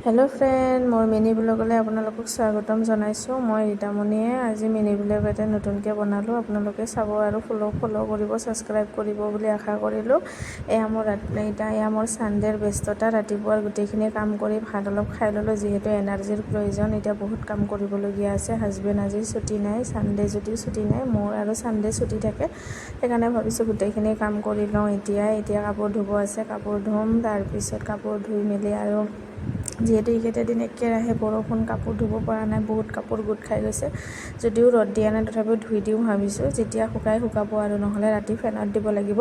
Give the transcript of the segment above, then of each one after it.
hello friend मोर mini ब्लगले आपनालोকক स्वागतम जानाइছো মই ৰীতামণিয়ে আজি মিনি ব্লগ এটা নতুনকৈ বনালো আপোনালোকে চাব আৰু ফলো কৰিব সাবস্ক্ৰাইব কৰিব বুলি আশা কৰিলো এয়া মোৰ সানডেৰ ব্যস্ততা ৰাতিপুৱাৰ গুটেইখিনি কাম কৰি ভাত অলপ খাই ললো যেহেতু এনাৰ্জিৰ প্ৰয়োজন এতিয়া বহুত কাম কৰিবলগীয়া আছে হাজবেণ্ড আজি ছুটি নাই সানডে যদিও ছুটি নাই মোৰ আৰু সানডে ছুটি থাকে সেইকাৰণে ভাবিছো গুটেইখিনি কাম কৰি লওঁ এতিয়া কাপোৰ ধুব আছে কাপোৰ ধুম তাৰ পিছত কাপোৰ ধুই মেলি আৰু যেহেতু এইকেইটা দিন একেৰাহে বৰষুণ কাপোৰ ধুব পৰা নাই বহুত কাপোৰ গোট খাই গৈছে যদিও ৰ'দ দিয়া নাই তথাপিও ধুই দিওঁ ভাবিছোঁ যেতিয়া শুকাব আৰু নহ'লে ৰাতি ফেনত দিব লাগিব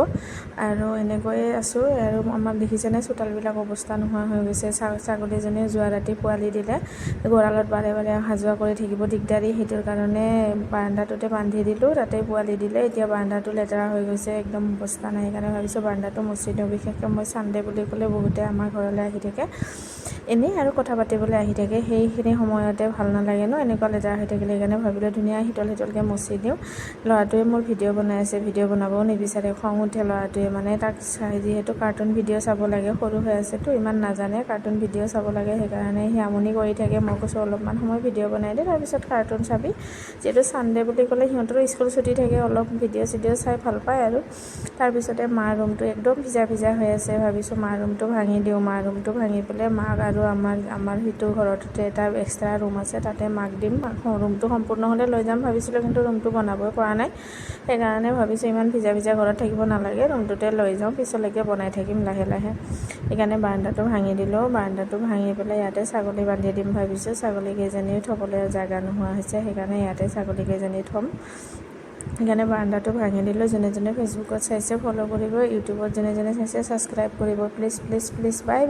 আৰু এনেকৈয়ে আছোঁ আৰু আমাৰ দেখিছেনে চোতালবিলাক অৱস্থা নোহোৱা হৈ গৈছে ছাগলীজনীয়ে যোৱা ৰাতি পোৱালি দিলে গঁৰালত বাৰে অহা যোৱা কৰি থাকিব দিগদাৰী সেইটোৰ কাৰণে বাৰাণ্ডাটোতে বান্ধি দিলোঁ তাতে পোৱালি দিলে এতিয়া বাৰাণ্ডাটো লেতেৰা হৈ গৈছে একদম অৱস্থা নাই সেইকাৰণে ভাবিছোঁ বাৰাণ্ডাটো মুচি দিওঁ বিশেষকৈ মই সানডে বুলি ক'লে বহুতে আমাৰ ঘৰলৈ আহি থাকে এনেই আৰু কথা পাতিবলৈ আহি থাকে সেইখিনি সময়তে ভাল নালাগে ন এনেকুৱা লেতেৰা হৈ থাকিলে সেইকাৰণে ভাবিলোঁ ধুনীয়া হিতলকৈ মচি দিওঁ ল'ৰাটোৱে মোৰ ভিডিঅ' বনাই আছে ভিডিঅ' বনাবও নিবিচাৰে খং উঠে ল'ৰাটোৱে মানে তাক চাই যিহেতু কাৰ্টুন ভিডিঅ' চাব লাগে সৰু হৈ আছেতো ইমান নাজানে কাৰ্টুন ভিডিঅ' চাব লাগে সেইকাৰণে সি আমনি কৰি থাকে মই কৈছোঁ অলপমান সময় ভিডিঅ' বনাই দে তাৰপিছত কাৰ্টুন চাবি যিহেতু সানডে বুলি ক'লে সিহঁতৰ স্কুল ছুটি থাকে অলপ ভিডিঅ' চাই ভাল পায় আৰু তাৰপিছতে মাৰ ৰুমটো একদম ভিজা হৈ আছে ভাবিছোঁ মাৰ ৰুমটো ভাঙি দিওঁ মাৰ ৰুমটো ভাঙি পেলাই মাক আৰু আমাৰ সিটো ঘৰতে এটা এক্সট্ৰা ৰুম আছে তাতে মাক দিম ৰুমটো সম্পূৰ্ণ হ'লে লৈ যাম ভাবিছিলোঁ কিন্তু ৰুমটো বনাবই পৰা নাই সেইকাৰণে ভাবিছোঁ ইমান ভিজা ঘৰত থাকিব নালাগে ৰুমটোতে লৈ যাওঁ পিছলৈকে বনাই থাকিম লাহে সেইকাৰণে বাৰাণ্ডাটো ভাঙি দিলোঁ বাৰাণ্ডাটো ভাঙি পেলাই ইয়াতে ছাগলী বান্ধি দিম ভাবিছোঁ ছাগলীকেইজনীও থ'বলৈ জেগা নোহোৱা হৈছে সেইকাৰণে ইয়াতে ছাগলীকেইজনী থ'ম সেইকাৰণে বাৰাণ্ডাটো ভাঙি দিলোঁ যোনে ফেচবুকত চাইছে ফলো কৰিব ইউটিউবত যোনে চাইছে ছাবস্ক্ৰাইব কৰিব প্লিজ বাই